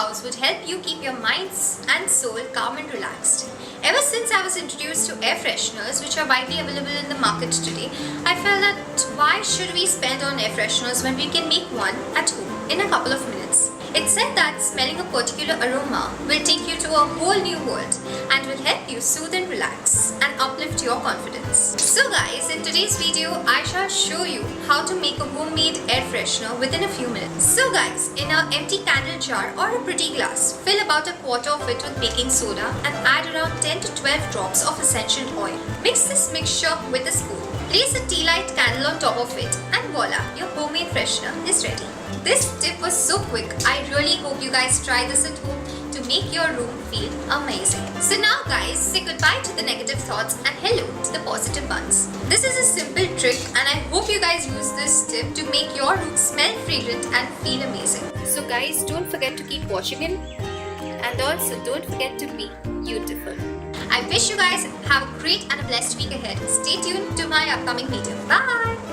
house would help you keep your minds and soul calm and relaxed. Ever since I was introduced to air fresheners, which are widely available in the market today, I felt that why should we spend on air fresheners when we can make one at home in a couple of minutes? It's said that smelling a particular aroma will take you to a whole new world and will help you soothe and relax and uplift your confidence. So guys, in today's video, I shall show you how to make a homemade air freshener within a few minutes. So guys, in an empty candle jar or a pretty glass, fill about a quarter of it with baking soda and add around 10 to 12 drops of essential oil. Mix this mixture with a spoon. Place a tea light candle on top of it and voila, your homemade freshener is ready. This tip was so quick, I really hope you guys try this at home to make your room feel amazing. So now guys, say goodbye to the negative thoughts and hello to the positive ones. This is a simple trick and I hope you guys use this tip to make your room smell fragrant and feel amazing. So guys, don't forget to keep watching it and also don't forget to be beautiful. I wish you guys have a great and a blessed week ahead. Stay tuned to my upcoming video. Bye!